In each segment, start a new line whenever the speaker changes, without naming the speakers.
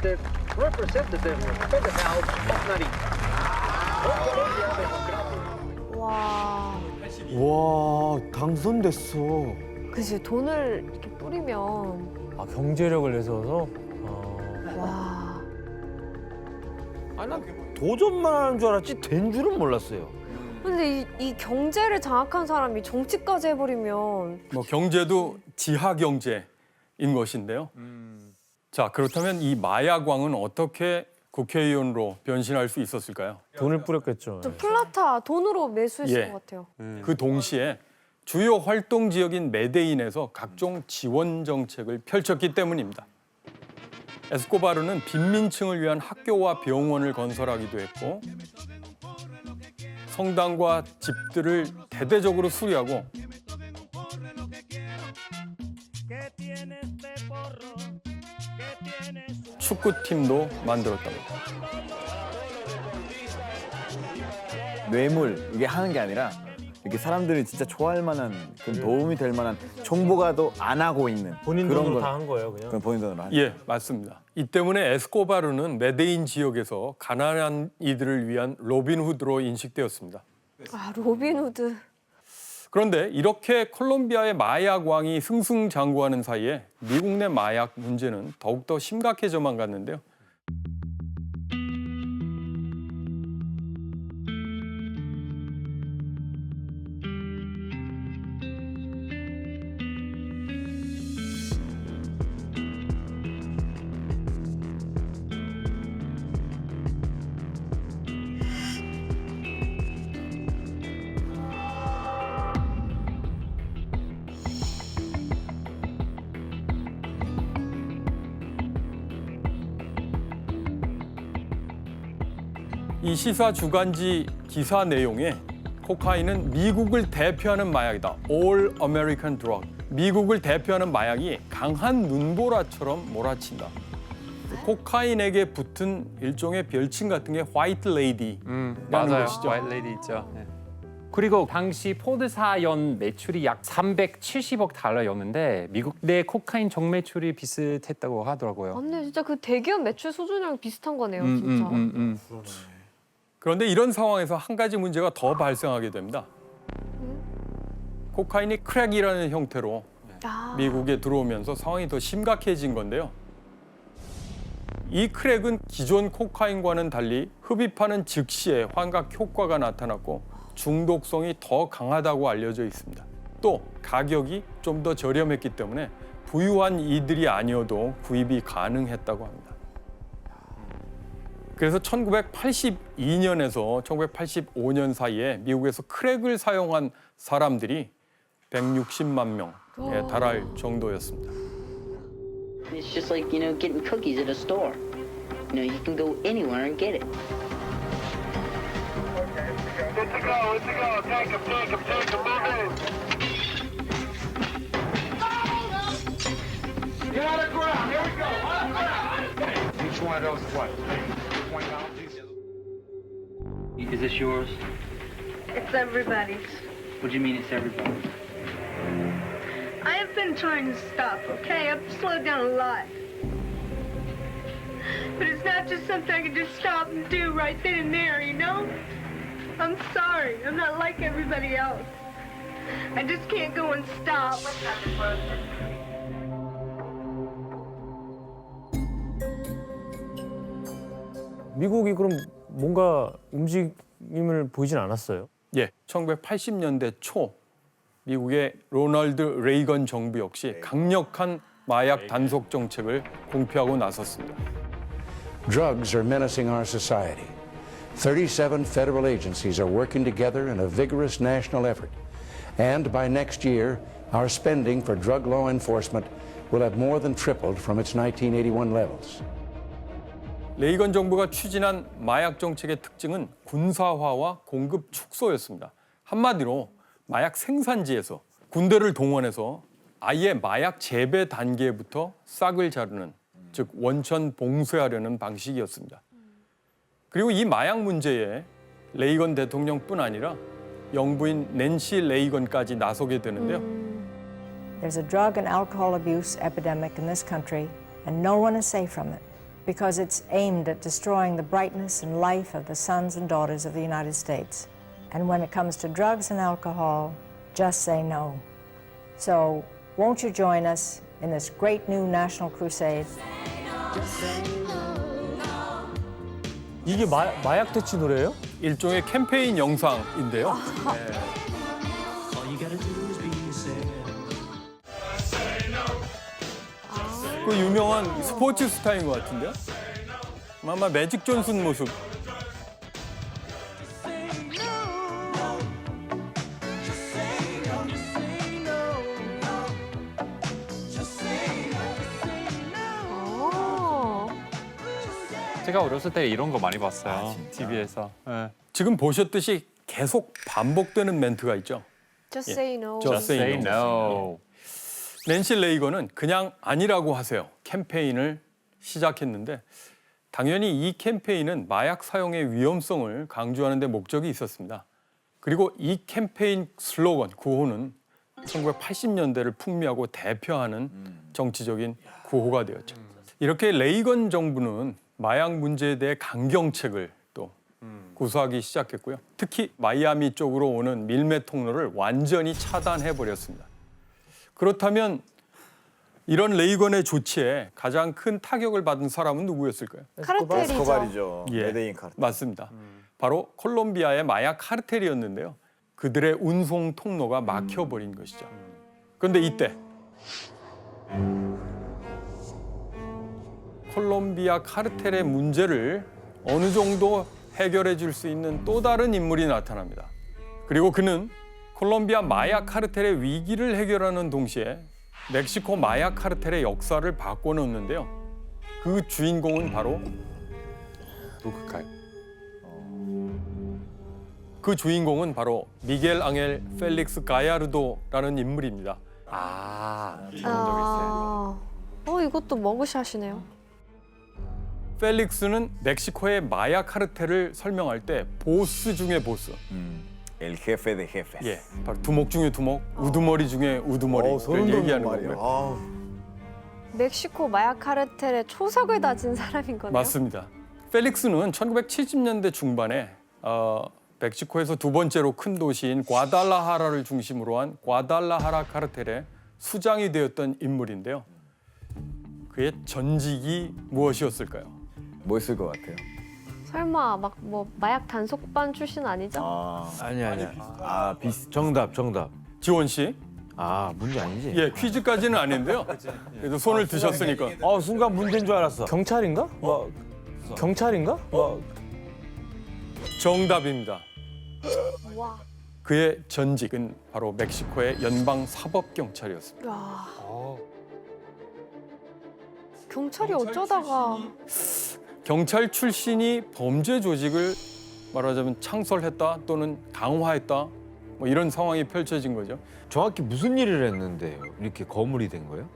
este representative federal of Narita.
와,
와, 당선됐어.
그치 돈을 이렇게 뿌리면
아, 경제력을 내세워서?
와.
아니, 난 도전만 하는 줄 알았지 된 줄은 몰랐어요.
근데 이 경제를 장악한 사람이 정치까지 해버리면
뭐 경제도 지하 경제인 것인데요. 자, 그렇다면 이 마약왕은 어떻게 국회의원으로 변신할 수 있었을까요?
돈을 뿌렸겠죠.
좀 플라타 돈으로 매수했을
예.
것 같아요.
그 동시에 주요 활동 지역인 메데인에서 각종 지원 정책을 펼쳤기 때문입니다. 에스코바르는 빈민층을 위한 학교와 병원을 건설하기도 했고 성당과 집들을 대대적으로 수리하고 축구팀도 만들었답니다.
뇌물 이게 하는 게 아니라 이렇게 사람들이 진짜 좋아할 만한 그런 도움이 될 만한 정보가 도 안 하고 있는
본인
그런
돈으로
건
다 한 거예요, 그냥.
그건 본인 돈으로 하는.
예, 맞습니다. 이 때문에 에스코바르는 메데인 지역에서 가난한 이들을 위한 로빈후드로 인식되었습니다.
아 로빈후드.
그런데 이렇게 콜롬비아의 마약 왕이 승승장구하는 사이에 미국 내 마약 문제는 더욱더 심각해져만 갔는데요. 이 시사 주간지 기사 내용에 코카인은 미국을 대표하는 마약이다. All American Drug. 미국을 대표하는 마약이 강한 눈보라처럼 몰아친다. 코카인에게 붙은 일종의 별칭 같은 게 화이트 레이디라는
맞아요.
것이죠.
와일드 레이디 있죠. 네. 그리고 당시 포드사 연 매출이 약 370억 달러였는데 미국 내 코카인 정매출이 비슷했다고 하더라고요.
맞네 진짜 그 대기업 매출 수준이랑 비슷한 거네요 진짜.
그런데 이런 상황에서 한 가지 문제가 더 발생하게 됩니다. 코카인이 크랙이라는 형태로
아,
미국에 들어오면서 상황이 더 심각해진 건데요. 이 크랙은 기존 코카인과는 달리 흡입하는 즉시에 환각 효과가 나타났고 중독성이 더 강하다고 알려져 있습니다. 또 가격이 좀 더 저렴했기 때문에 부유한 이들이 아니어도 구입이 가능했다고 합니다. 그래서 1982년에서 1985년 사이에 미국에서 크랙을 사용한 사람들이 160만 명에 달할 정도였습니다.
It's just like, getting cookies at a store. You can go anywhere and get it.
Good to go, good to go. Take him, move in. Get out of the ground, here we go. Each one of those is what?
Is this yours?
It's everybody's.
What do you mean it's everybody's?
I have been trying to stop, okay? I've slowed down a lot. But it's not just something I can just stop and do right then and there, I'm sorry. I'm not like everybody else. I just can't go and stop.
미국이 그럼 뭔가 움직임을 보이진 않았어요?
예, 1980년대 초 미국의 로널드 레이건 정부 역시 강력한 마약 단속 정책을 공표하고 나섰습니다.
Drugs are menacing our society. 37 federal agencies are working together in a vigorous national effort. And by next year, our spending for drug law enforcement will have more than tripled from its 1981 levels.
레이건 정부가 추진한 마약 정책의 특징은 군사화와 공급 축소였습니다. 한마디로 마약 생산지에서 군대를 동원해서 아예 마약 재배 단계부터 싹을 자르는, 즉 원천 봉쇄하려는 방식이었습니다. 그리고 이 마약 문제에 레이건 대통령뿐 아니라 영부인 낸시 레이건까지 나서게 되는데요.
There's a drug and alcohol abuse epidemic in this country, and no one is safe from it. because it's aimed at destroying the brightness and life of the sons and daughters of the United States. And when it comes to drugs and alcohol, just say no. So won't you join us in this great new national crusade?
이게 마약 대치 노래예요?
일종의 캠페인 영상인데요. 그 유명한 스포츠 스타인 것 같은데요. 아마 매직 존슨 모습.
제가 어렸을 때 이런 거 많이 봤어요. TV에서.
지금 보셨듯이 계속 반복되는 멘트가 있죠.
Just say no.
Just say no. 낸시 레이건은 그냥 아니라고 하세요. 캠페인을 시작했는데 당연히 이 캠페인은 마약 사용의 위험성을 강조하는 데 목적이 있었습니다. 그리고 이 캠페인 슬로건, 구호는 1980년대를 풍미하고 대표하는 정치적인 구호가 되었죠. 이렇게 레이건 정부는 마약 문제에 대해 강경책을 또 구사하기 시작했고요. 특히 마이애미 쪽으로 오는 밀매 통로를 완전히 차단해버렸습니다. 그렇다면 이런 레이건의 조치에 가장 큰 타격을 받은 사람은 누구였을까요?
카르텔이죠.
에스코바리죠.
예,
메데인 카르텔.
맞습니다. 바로 콜롬비아의 마약 카르텔이었는데요. 그들의 운송 통로가 막혀버린 것이죠. 그런데 이때 콜롬비아 카르텔의 문제를 어느 정도 해결해 줄 수 있는 또 다른 인물이 나타납니다. 그리고 그는 콜롬비아 마약 카르텔의 위기를 해결하는 동시에 멕시코 마약 카르텔의 역사를 바꿔놓는데요. 그 주인공은 바로
누굴까요?
그 주인공은 바로 미겔 앙헬 펠릭스 가야르도라는 인물입니다.
이것도 머그샷이네요.
펠릭스는 멕시코의 마약 카르텔을 설명할 때 보스 중의 보스.
El jefe de jefes.
예, 바로 두목 중에 두목, 우두머리 중에 우두머리를 얘기하는 거고요.
멕시코 마약 카르텔의 초석을 다진 사람인 거네요.
맞습니다. 펠릭스는 1970년대 중반에 멕시코에서 두 번째로 큰 도시인 과달라하라를 중심으로 한 과달라하라 카르텔의 수장이 되었던 인물인데요. 그의 전직이 무엇이었을까요?
뭐였을 것 같아요?
설마 막 뭐 마약 단속반 출신 아니죠?
아니야. 정답.
지원 씨.
문제 아니지?
예, 퀴즈까지는 아닌데요. 그래도 손을 드셨으니까.
순간 문제인 줄 알았어.
경찰인가? 경찰인가?
정답입니다.
와.
그의 전직은 바로 멕시코의 연방 사법경찰이었습니다.
야. 경찰이 어쩌다가
경찰 출신이 범죄 조직을 말하자면 창설했다 또는 강화했다 뭐 이런 상황이 펼쳐진 거죠.
정확히 무슨 일을 했는데 이렇게 거물이 된 거예요?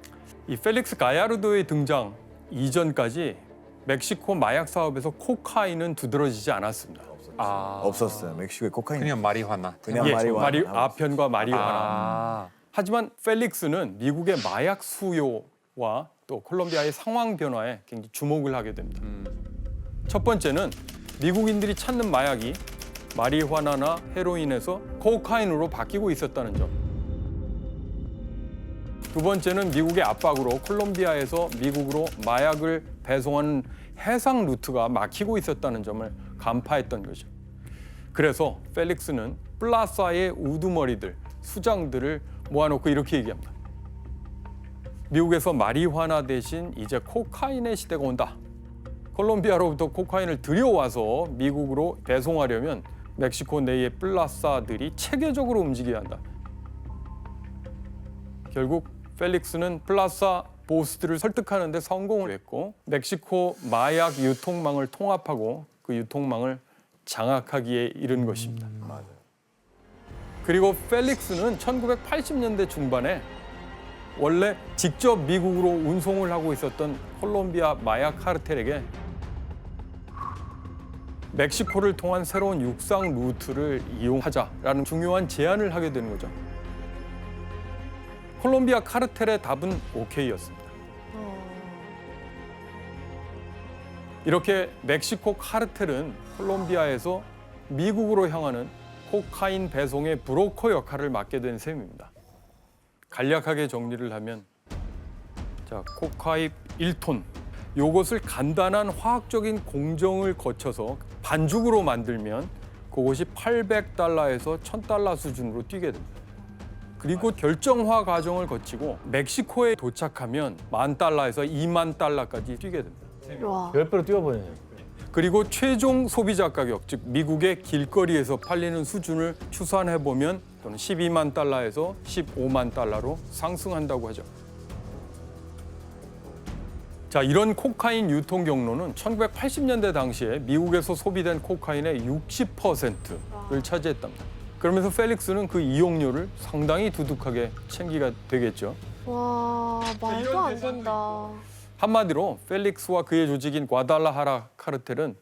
이 펠릭스 가야르도의 등장 이전까지 멕시코 마약 사업에서 코카인은 두드러지지 않았습니다.
없었어요. 멕시코에 코카인.
그냥 마리화나.
그냥
예,
마리화나.
아편과 마리화나. 하지만 펠릭스는 미국의 마약 수요와 또 콜롬비아의 상황 변화에 굉장히 주목을 하게 됩니다. 첫 번째는 미국인들이 찾는 마약이 마리화나나 헤로인에서 코카인으로 바뀌고 있었다는 점. 두 번째는 미국의 압박으로 콜롬비아에서 미국으로 마약을 배송하는 해상 루트가 막히고 있었다는 점을 간파했던 거죠. 그래서 펠릭스는 플라사의 우두머리들, 수장들을 모아놓고 이렇게 얘기합니다. 미국에서 마리화나 대신 이제 코카인의 시대가 온다. 콜롬비아로부터 코카인을 들여와서 미국으로 배송하려면 멕시코 내의 플라사들이 체계적으로 움직여야 한다. 결국 펠릭스는 플라사 보스들을 설득하는 데 성공을 했고 멕시코 마약 유통망을 통합하고 그 유통망을 장악하기에 이른 것입니다. 그리고 펠릭스는 1980년대 중반에 원래 직접 미국으로 운송을 하고 있었던 콜롬비아 마약 카르텔에게 멕시코를 통한 새로운 육상 루트를 이용하자라는 중요한 제안을 하게 되는 거죠. 콜롬비아 카르텔의 답은 오케이였습니다. 이렇게 멕시코 카르텔은 콜롬비아에서 미국으로 향하는 코카인 배송의 브로커 역할을 맡게 된 셈입니다. 간략하게 정리를 하면 자, 코카인 1톤 요것을 간단한 화학적인 공정을 거쳐서 반죽으로 만들면 그것이 800달러에서 1000달러 수준으로 뛰게 됩니다. 그리고 결정화 과정을 거치고 멕시코에 도착하면 10,000달러에서 20,000달러까지 뛰게 됩니다.
와.
10배로 뛰어버리네요.
그리고 최종 소비자 가격, 즉 미국의 길거리에서 팔리는 수준을 추산해 보면 또는 12만 달러에서 15만 달러로 상승한다고 하죠. 자, 이런 코카인 유통 경로는 1980년대 당시에 미국에서 소비된 코카인의 60%를 차지했답니다. 그러면서 펠릭스는 그 이용료를 상당히 두둑하게 챙기게 되겠죠.
와, 말도 안 된다.
한마디로 펠릭스와 그의 조직인 과달라하라 카르텔은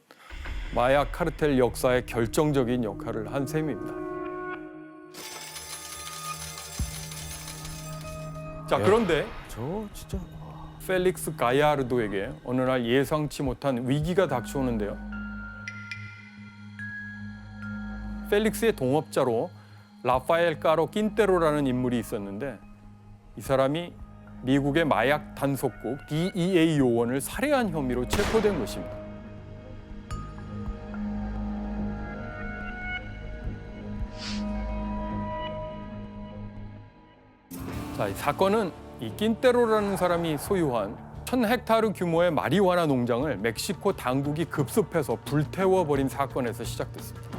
마약 카르텔 역사의 결정적인 역할을 한 셈입니다. 자, 그런데
저 진짜
펠릭스 가야르도에게 어느 날 예상치 못한 위기가 닥쳐오는데요. 펠릭스의 동업자로 라파엘 까로 낀테로라는 인물이 있었는데 이 사람이 미국의 마약 단속국 DEA 요원을 살해한 혐의로 체포된 것입니다. 자, 이 사건은 이 낀테로라는 사람이 소유한 1000헥타르 규모의 마리화나 농장을 멕시코 당국이 급습해서 불태워버린 사건에서 시작됐습니다.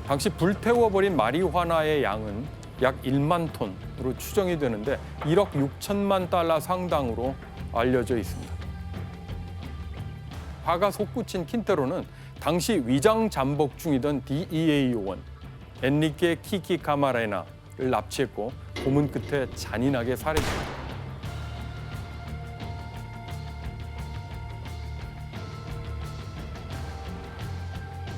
당시 불태워버린 마리화나의 양은 약 1만 톤으로 추정이 되는데 1억 6천만 달러 상당으로 알려져 있습니다. 화가 솟구친 킨테로는 당시 위장 잠복 중이던 DEA 요원 엔리케 키키 카마레나를 납치했고 고문 끝에 잔인하게 살해했습니다.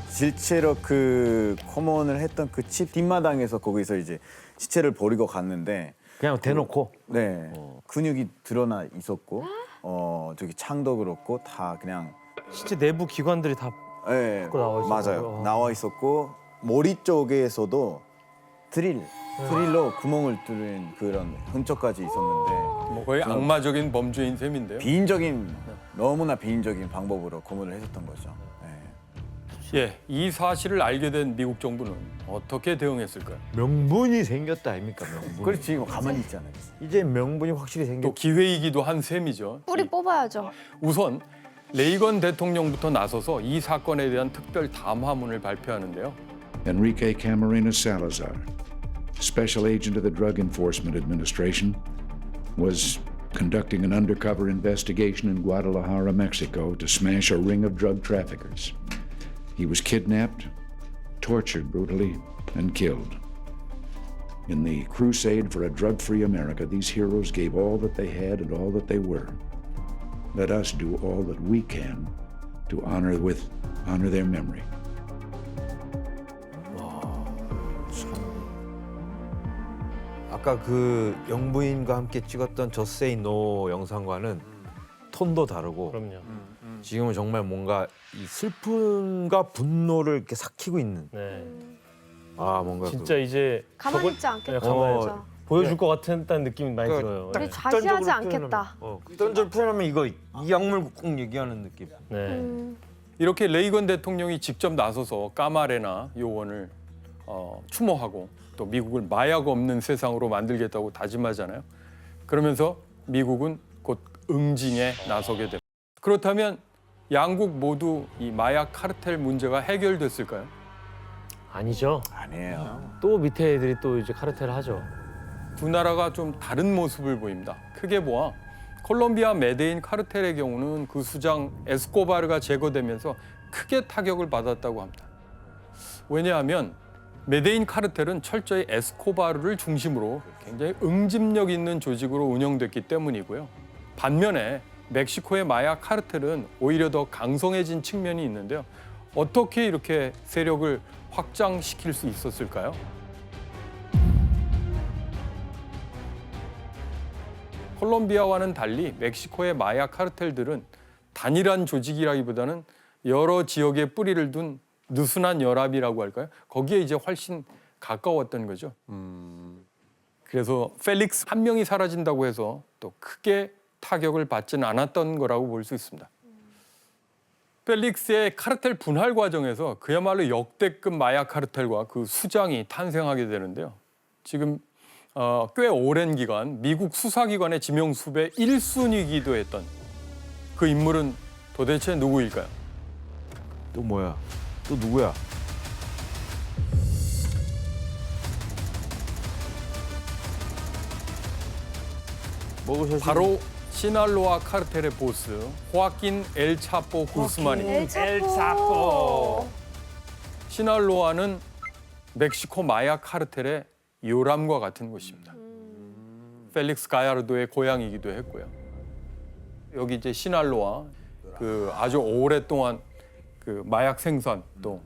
실제로 그 코먼을 했던 그 집 뒷마당에서 거기서 이제 시체를 버리고 갔는데
그냥 대놓고
네 근육이 드러나 있었고 저기 창도 그렇고 다 그냥
실제 내부 기관들이 다
네,
나와 있었고요.
맞아요. 나와 있었고 머리 쪽에서도 드릴로 구멍을 뚫은 그런 흔적까지 있었는데
뭐 거의 악마적인 범죄인 셈인데요.
너무나 비인적인 방법으로 고문을 했었던 거죠.
예, 이 사실을 알게 된 미국 정부는 어떻게 대응했을까요?
명분이 생겼다 아닙니까? 명분.
그렇지, 뭐 가만히 있잖아요.
이제 명분이 확실히 생겼.
또 기회이기도 한 셈이죠.
뿌리 뽑아야죠.
우선 레이건 대통령부터 나서서 이 사건에 대한 특별 담화문을 발표하는데요.
Enrique Camarena Salazar, Special Agent of the Drug Enforcement Administration, was conducting an undercover investigation in Guadalajara, Mexico to smash a ring of drug traffickers. He was kidnapped, tortured brutally, and killed. In the crusade for a drug-free America, these heroes gave all that they had and all that they were. Let us do all that we can to honor their memory.
아까 그 영부인과 함께 찍었던 Just Say No 영상과는 톤도 다르고.
그럼요.
지금은 정말 뭔가 이 슬픔과 분노를 이렇게 삭히고 있는.
네.
아 뭔가
진짜 이제
가만히 있지 않겠다.
가만히 보여줄 것 같은 느낌이 많이
그러니까
들어요.
우리 좌시하지 않겠다.
극단적으로 표현하면 이거 이 약물 꼭 얘기하는 느낌.
네.
이렇게 레이건 대통령이 직접 나서서 까마레나 요원을 추모하고 또 미국을 마약 없는 세상으로 만들겠다고 다짐하잖아요. 그러면서 미국은 곧 응징에 나서게 됩니다. 그렇다면 양국 모두 이 마약 카르텔 문제가 해결됐을까요?
아니죠.
아니에요.
또 밑에 애들이 또 이제 카르텔을 하죠.
두 나라가 좀 다른 모습을 보입니다. 크게 보아 콜롬비아 메데인 카르텔의 경우는 그 수장 에스코바르가 제거되면서 크게 타격을 받았다고 합니다. 왜냐하면 메데인 카르텔은 철저히 에스코바르를 중심으로 굉장히 응집력 있는 조직으로 운영됐기 때문이고요. 반면에 멕시코의 마약 카르텔은 오히려 더 강성해진 측면이 있는데요. 어떻게 이렇게 세력을 확장시킬 수 있었을까요? 콜롬비아와는 달리 멕시코의 마약 카르텔들은 단일한 조직이라기보다는 여러 지역에 뿌리를 둔 느슨한 연합이라고 할까요? 거기에 이제 훨씬 가까웠던 거죠. 그래서 펠릭스 한 명이 사라진다고 해서 또 크게 타격을 받지는 않았던 거라고 볼 수 있습니다. 펠릭스의 카르텔 분할 과정에서 그야말로 역대급 마약 카르텔과 그 수장이 탄생하게 되는데요. 지금 꽤 오랜 기간 미국 수사기관의 지명수배 1순위이기도 했던 그 인물은 도대체 누구일까요?
또 뭐야? 또 누구야? 먹으셨어요?
바로 시날로아 카르텔의 보스 호아킨 엘 차포 구스만입니다.
엘 차포.
시날로아는 멕시코 마약 카르텔의 요람과 같은 곳입니다. 펠릭스 가야르도의 고향이기도 했고요. 여기 이제 시날로아 그 아주 오랫동안 그 마약 생산 또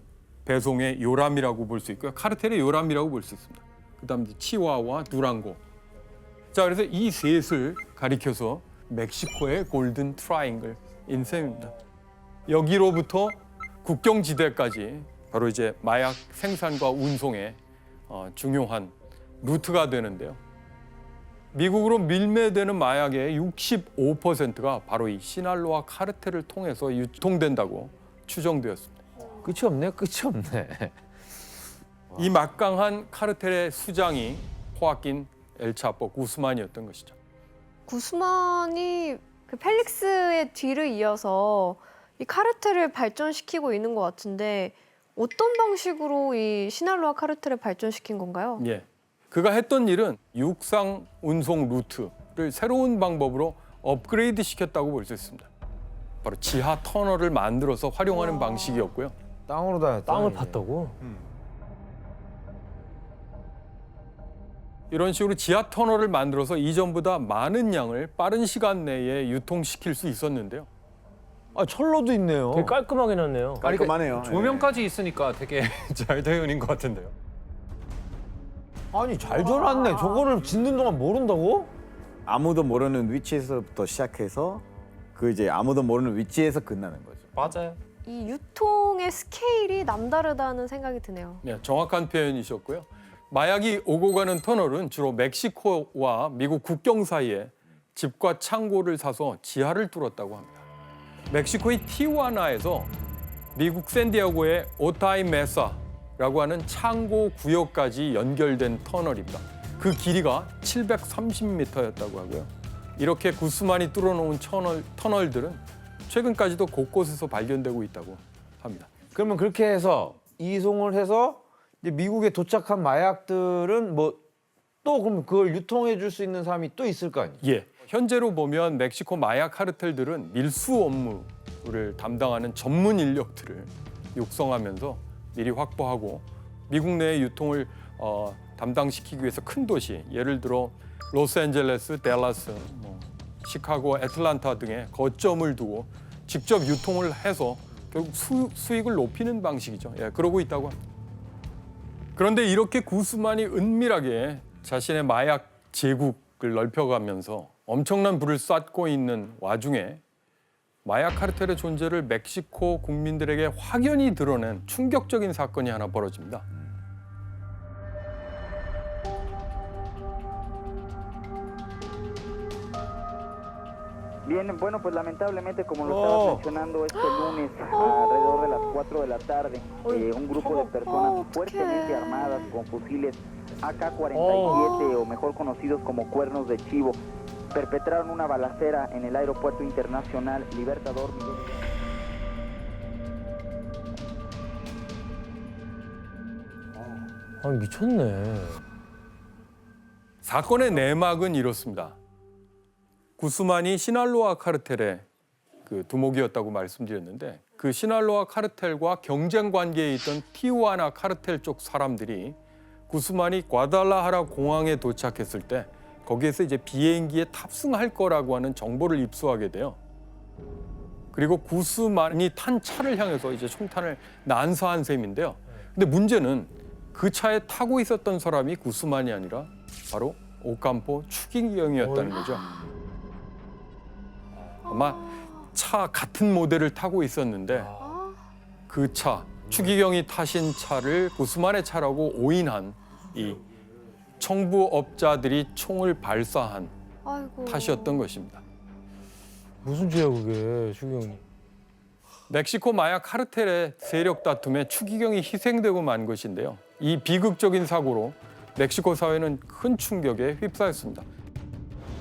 배송의 요람이라고 볼 수 있고요. 카르텔의 요람이라고 볼 수 있습니다. 그다음 이제 치와와 두랑고. 자, 그래서 이 셋을 가리켜서 멕시코의 골든 트라이앵글인 셈입니다. 여기로부터 국경지대까지 바로 이제 마약 생산과 운송의 중요한 루트가 되는데요. 미국으로 밀매되는 마약의 65%가 바로 이 시날로아 카르텔을 통해서 유통된다고 추정되었습니다.
끝이 없네. 끝이 없네.
이 막강한 카르텔의 수장이 호아킨 엘 차포 구스만이었던 것이죠.
구스만이 그 펠릭스의 뒤를 이어서 이 카르텔을 발전시키고 있는 것 같은데 어떤 방식으로 이 시날로아 카르텔을 발전시킨 건가요?
예, 그가 했던 일은 육상 운송 루트를 새로운 방법으로 업그레이드 시켰다고 볼 수 있습니다. 바로 지하 터널을 만들어서 활용하는 방식이었고요.
땅으로 다녔다.
땅을 팠다고?
이런 식으로 지하 터널을 만들어서 이전보다 많은 양을 빠른 시간 내에 유통시킬 수 있었는데요.
아, 철로도 있네요.
되게 깔끔하게 놨네요.
깔끔하네요.
조명까지 있으니까 되게 잘 되어 있는 것 같은데요.
아니, 잘 줘놨네. 저거를 짓는 동안 모른다고?
아무도 모르는 위치에서부터 시작해서 그 이제 아무도 모르는 위치에서 끝나는 거죠.
맞아요.
이 유통의 스케일이 남다르다는 생각이 드네요.
네, 정확한 표현이셨고요. 마약이 오고 가는 터널은 주로 멕시코와 미국 국경 사이에 집과 창고를 사서 지하를 뚫었다고 합니다. 멕시코의 티후아나에서 미국 샌디에고의 오타이 메사라고 하는 창고 구역까지 연결된 터널입니다. 그 길이가 730m였다고 하고요. 이렇게 구스만이 뚫어놓은 터널들은 최근까지도 곳곳에서 발견되고 있다고 합니다.
그러면 그렇게 해서 이송을 해서 이제 미국에 도착한 마약들은 뭐 또 그럼 그걸 유통해 줄 수 있는 사람이 또 있을 거 아니에요?
예. 현재로 보면 멕시코 마약 카르텔들은 밀수 업무를 담당하는 전문 인력들을 육성하면서 미리 확보하고 미국 내의 유통을 담당시키기 위해서 큰 도시, 예를 들어 로스앤젤레스, 댈러스, 시카고, 애틀란타 등의 거점을 두고 직접 유통을 해서 결국 수익을 높이는 방식이죠. 예, 그러고 있다고 합니다. 그런데 이렇게 구스만이 은밀하게 자신의 마약 제국을 넓혀가면서 엄청난 부를 쌓고 있는 와중에 마약 카르텔의 존재를 멕시코 국민들에게 확연히 드러낸 충격적인 사건이 하나 벌어집니다.
Bien, bueno, pues lamentablemente, como lo estaba mencionando, este lunes, alrededor de las 4 de la tarde, un grupo de personas fuertemente armadas con fusiles AK-47, o mejor conocidos como cuernos de chivo, perpetraron una balacera en el aeropuerto internacional Libertador Miguel.
아, 미쳤네.
사건의 내막은 이렇습니다. 구스만이 시날로아 카르텔의 그 두목이었다고 말씀드렸는데 그 시날로아 카르텔과 경쟁 관계에 있던 티후아나 카르텔 쪽 사람들이 구스만이 과달라하라 공항에 도착했을 때 거기에서 이제 비행기에 탑승할 거라고 하는 정보를 입수하게 돼요. 그리고 구스만이 탄 차를 향해서 이제 총탄을 난사한 셈인데요. 근데 문제는 그 차에 타고 있었던 사람이 구스만이 아니라 바로 오캄포 추기경이었다는 거죠. 아마 차 같은 모델을 타고 있었는데 그 차, 추기경이 타신 차를 구스만의 차라고 오인한 이 청부업자들이 총을 발사한
아이고.
탓이었던 것입니다.
무슨 죄야 그게 추기경이.
멕시코 마약 카르텔의 세력 다툼에 추기경이 희생되고 만 것인데요. 이 비극적인 사고로 멕시코 사회는 큰 충격에 휩싸였습니다.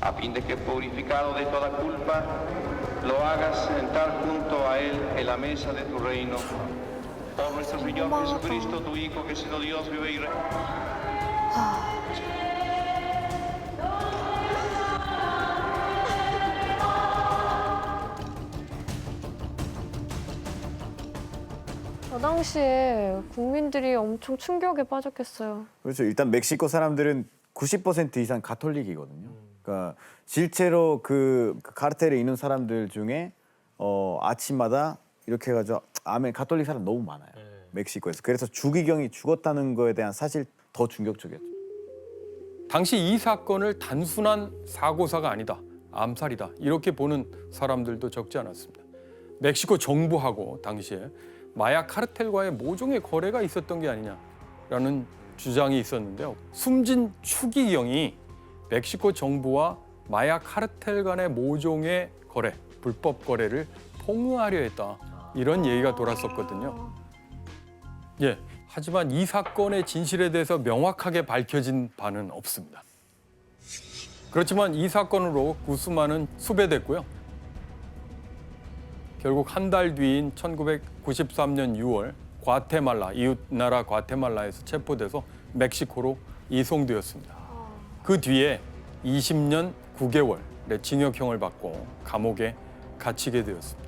A fin de que purificado de toda culpa, lo hagas sentar junto a él en la mesa de tu reino. Por nuestro Señor Jesucristo, tu Hijo, que siendo Dios vive y
그 당시에 국민들이 엄청 충격에 빠졌겠어요.
그렇죠. 일단 멕시코 사람들은 90% 이상 가톨릭이거든요. 그러니까 실제로 그 카르텔에 있는 사람들 중에 아침마다 이렇게 해가지고 아멘 가톨릭 사람 너무 많아요. 멕시코에서. 그래서 추기경이 죽었다는 거에 대한 사실 더 충격적이었죠.
당시 이 사건을 단순한 사고사가 아니다, 암살이다 이렇게 보는 사람들도 적지 않았습니다. 멕시코 정부하고 당시에 마약 카르텔과의 모종의 거래가 있었던 게 아니냐라는 주장이 있었는데요. 숨진 추기경이 멕시코 정부와 마약 카르텔 간의 모종의 거래, 불법 거래를 폭로하려 했다. 이런 얘기가 돌았었거든요. 예, 하지만 이 사건의 진실에 대해서 명확하게 밝혀진 바는 없습니다. 그렇지만 이 사건으로 구스만은 수배됐고요. 결국 한 달 뒤인 1993년 6월 과테말라, 이웃나라 과테말라에서 체포돼서 멕시코로 이송되었습니다. 그 뒤에 20년 9개월의 징역형을 받고 감옥에 갇히게 되었습니다.